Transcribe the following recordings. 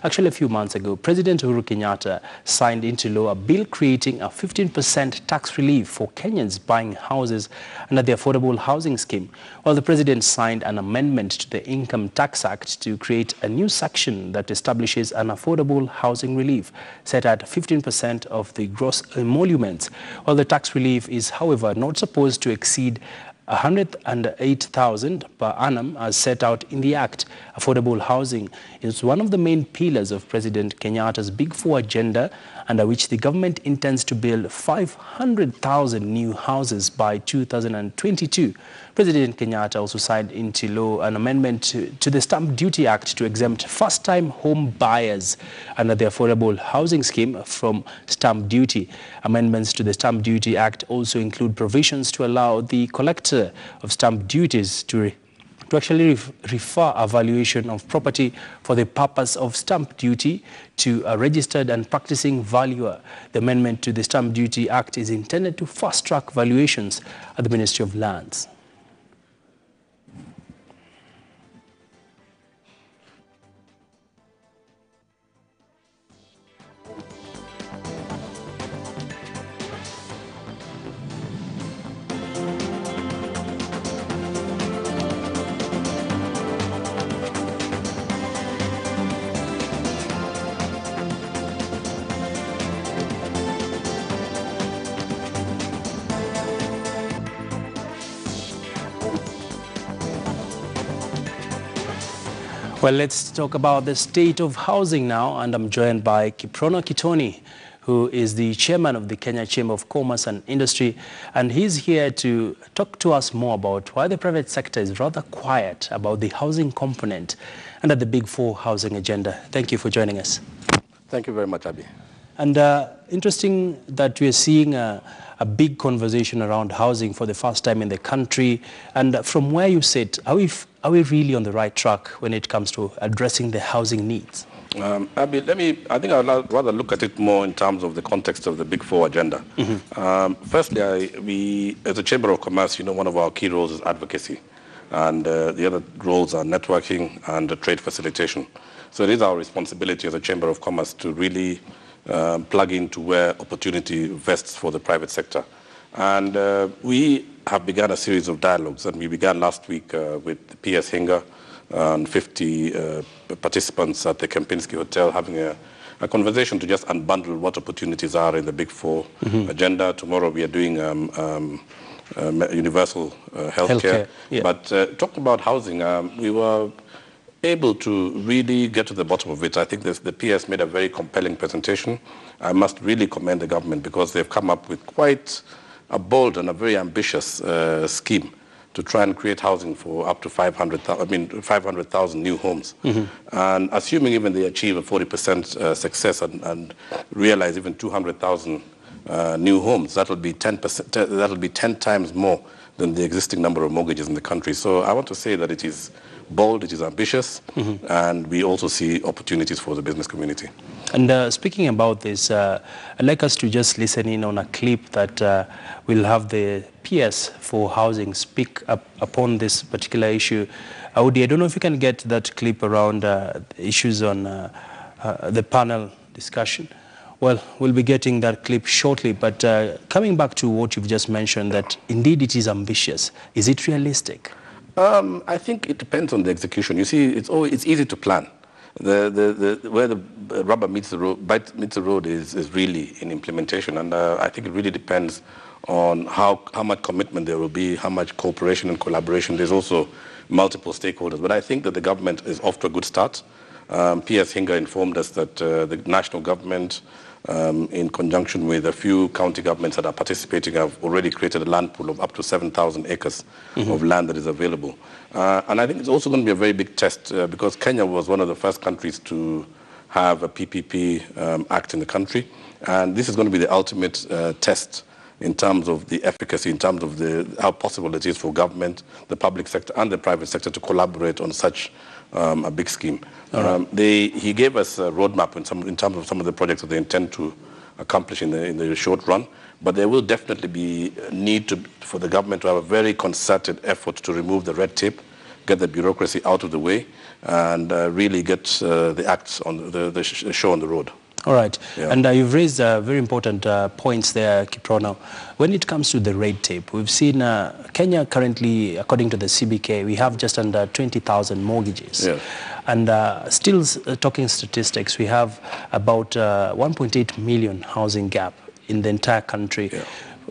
Actually, a few months ago, President Uhuru Kenyatta signed into law a bill creating a 15% tax relief for Kenyans buying houses under the Affordable Housing Scheme. While the president signed an amendment to the Income Tax Act to create a new section that establishes an affordable housing relief set at 15% of the gross emoluments. While the tax relief is, however, not supposed to exceed 108,000 per annum as set out in the Act. Affordable housing is one of the main pillars of President Kenyatta's Big Four agenda, under which the government intends to build 500,000 new houses by 2022. President Kenyatta also signed into law an amendment to the Stamp Duty Act to exempt first-time home buyers under the Affordable Housing Scheme from stamp duty. Amendments to the Stamp Duty Act also include provisions to allow the collector of stamp duties to actually refer a valuation of property for the purpose of stamp duty to a registered and practicing valuer. The amendment to the Stamp Duty Act is intended to fast-track valuations at the Ministry of Lands. Well, let's talk about the state of housing now, and I'm joined by Kiprono Kitoni, who is the chairman of the Kenya Chamber of Commerce and Industry, and he's here to talk to us more about why the private sector is rather quiet about the housing component under the Big Four housing agenda. Thank you for joining us. Thank you very much, Abby. And interesting that we're seeing a big conversation around housing for the first time in the country. And from where you sit, are we really on the right track when it comes to addressing the housing needs? Abby, I think I'd rather look at it more in terms of the context of the Big Four agenda. Firstly, we, as a Chamber of Commerce, one of our key roles is advocacy. And the other roles are networking and trade facilitation. So it is our responsibility as a Chamber of Commerce to really plug into where opportunity vests for the private sector. And we have begun a series of dialogues, and we began last week with PS Hinga and 50 participants at the Kempinski Hotel having a conversation to just unbundle what opportunities are in the Big Four agenda. Tomorrow we are doing universal healthcare. Yeah. But talking about housing, we were able to really get to the bottom of it. I think the PS made a very compelling presentation. I must really commend the government because they've come up with quite a bold and a very ambitious scheme to try and create housing for up to 500,000 new homes. And assuming even they achieve a 40% success and realize even 200,000 new homes, that'll be 10%. That'll be 10 times more than the existing number of mortgages in the country. So I want to say that it is bold, it is ambitious, and we also see opportunities for the business community. And speaking about this, I'd like us to just listen in on a clip that will have the PS for housing speak up upon this particular issue. Audi, I don't know if you can get that clip around issues on the panel discussion. Well, we'll be getting that clip shortly, but coming back to what you've just mentioned, that indeed it is ambitious. Is it realistic? I think it depends on the execution. You see, it's easy to plan. Where the rubber meets the road is really in implementation, and I think it really depends on how much commitment there will be, how much cooperation and collaboration. There's also multiple stakeholders, but I think that the government is off to a good start. PS Hinga informed us that the national government, in conjunction with a few county governments that are participating, have already created a land pool of up to 7,000 acres of land that is available. And I think it's also going to be a very big test because Kenya was one of the first countries to have a PPP act in the country. And this is going to be the ultimate test in terms of the efficacy, in terms of how possible it is for government, the public sector, and the private sector to collaborate on such a big scheme. He gave us a roadmap in terms of some of the projects that they intend to accomplish in the short run, but there will definitely be a need for the government to have a very concerted effort to remove the red tape, get the bureaucracy out of the way, and really get the acts on the show on the road. All right. Yeah. And you've raised very important points there, Kiprono. When it comes to the red tape, we've seen Kenya currently, according to the CBK, we have just under 20,000 mortgages. Yeah. And still talking statistics, we have about 1.8 million housing gap in the entire country. Yeah.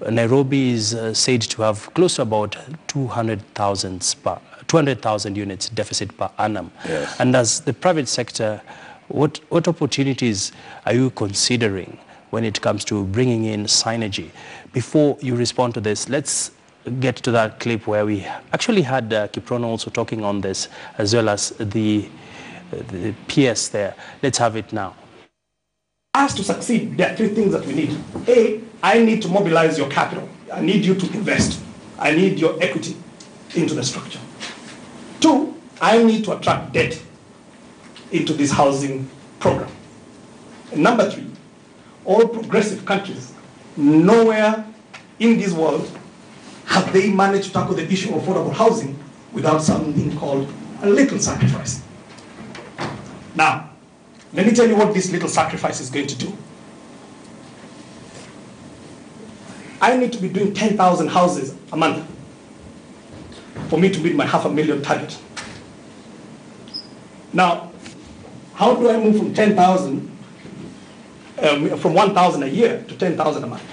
Nairobi is said to have close to about 200,000 units deficit per annum. Yes. And as the private sector, what opportunities are you considering when it comes to bringing in synergy? Before you respond to this, let's get to that clip where we actually had Kiprono also talking on this, as well as the PS there. Let's have it now. Us to succeed, there are three things that we need. A, I need to mobilize your capital. I need you to invest. I need your equity into the structure. Two, I need to attract debt into this housing program. And number three, all progressive countries, nowhere in this world have they managed to tackle the issue of affordable housing without something called a little sacrifice. Now, let me tell you what this little sacrifice is going to do. I need to be doing 10,000 houses a month for me to meet my 500,000 target. Now, how do I move from 10,000, from 1,000 a year to 10,000 a month?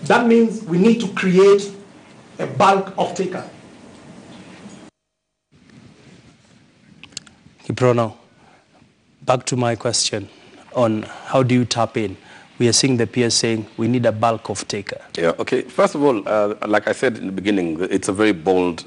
That means we need to create a bulk off-taker. Kiprono, back to my question on how do you tap in? We are seeing the peers saying we need a bulk off-taker. Yeah, okay. First of all, like I said in the beginning, it's a very bold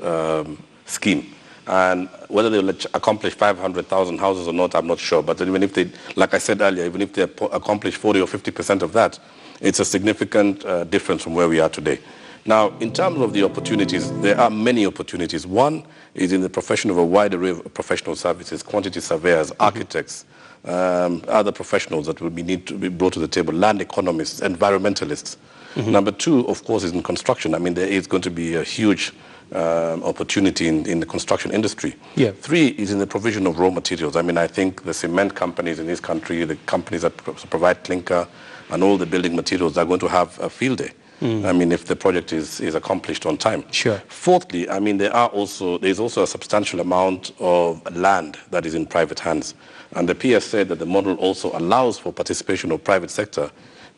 scheme. And whether they'll accomplish 500,000 houses or not, I'm not sure. But even if they, like I said earlier, even if they accomplish 40 or 50% of that, it's a significant difference from where we are today. Now, in terms of the opportunities, there are many opportunities. One is in the profession of a wide array of professional services, quantity surveyors, architects, other professionals that will need to be brought to the table, land economists, environmentalists. Number two, of course, is in construction. I mean, there is going to be a huge opportunity in the construction industry. Yeah. Three is in the provision of raw materials. I mean, I think the cement companies in this country, the companies that provide clinker and all the building materials are going to have a field day. I mean, if the project is accomplished on time. Sure. Fourthly, I mean, there's also a substantial amount of land that is in private hands. And the PS said that the model also allows for participation of private sector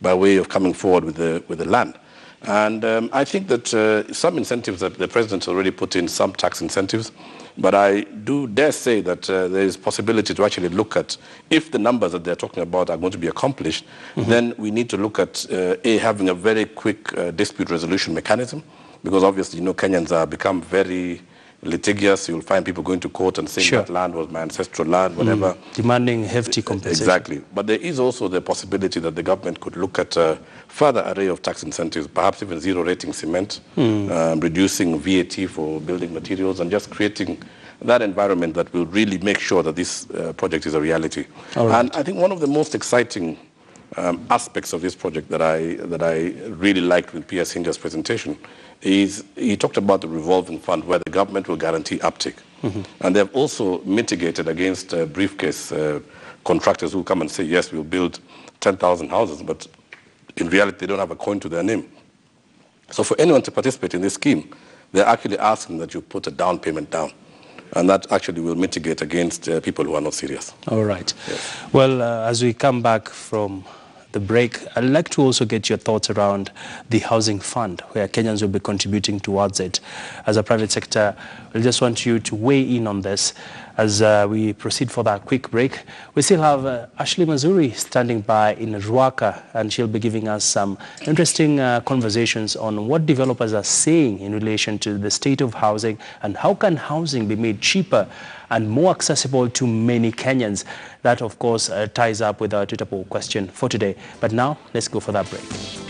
by way of coming forward with the land. And I think that some incentives that the president has already put in, some tax incentives, but I do dare say that there is possibility to actually look at, if the numbers that they're talking about are going to be accomplished, then we need to look at having a very quick dispute resolution mechanism, because obviously, you know, Kenyans have become very litigious. You'll find people going to court and saying that land was my ancestral land, whatever. Demanding hefty compensation. Exactly. But there is also the possibility that the government could look at a further array of tax incentives, perhaps even zero rating cement, reducing VAT for building materials, and just creating that environment that will really make sure that this project is a reality. Right. And I think one of the most exciting aspects of this project that I really liked with PS Hinja's presentation is he talked about the revolving fund where the government will guarantee uptake. And they've also mitigated against briefcase contractors who come and say, yes, we'll build 10,000 houses, but in reality, they don't have a coin to their name. So for anyone to participate in this scheme, they're actually asking that you put a down payment down. And that actually will mitigate against people who are not serious. All right. Yes. Well, as we come back from the break, I'd like to also get your thoughts around the housing fund, where Kenyans will be contributing towards it. As a private sector, we just want you to weigh in on this as we proceed for that quick break. We still have Ashley Mazuri standing by in Ruaka, and she'll be giving us some interesting conversations on what developers are saying in relation to the state of housing and how can housing be made cheaper and more accessible to many Kenyans. That, of course, ties up with our Twitter poll question for today. But now, let's go for that break.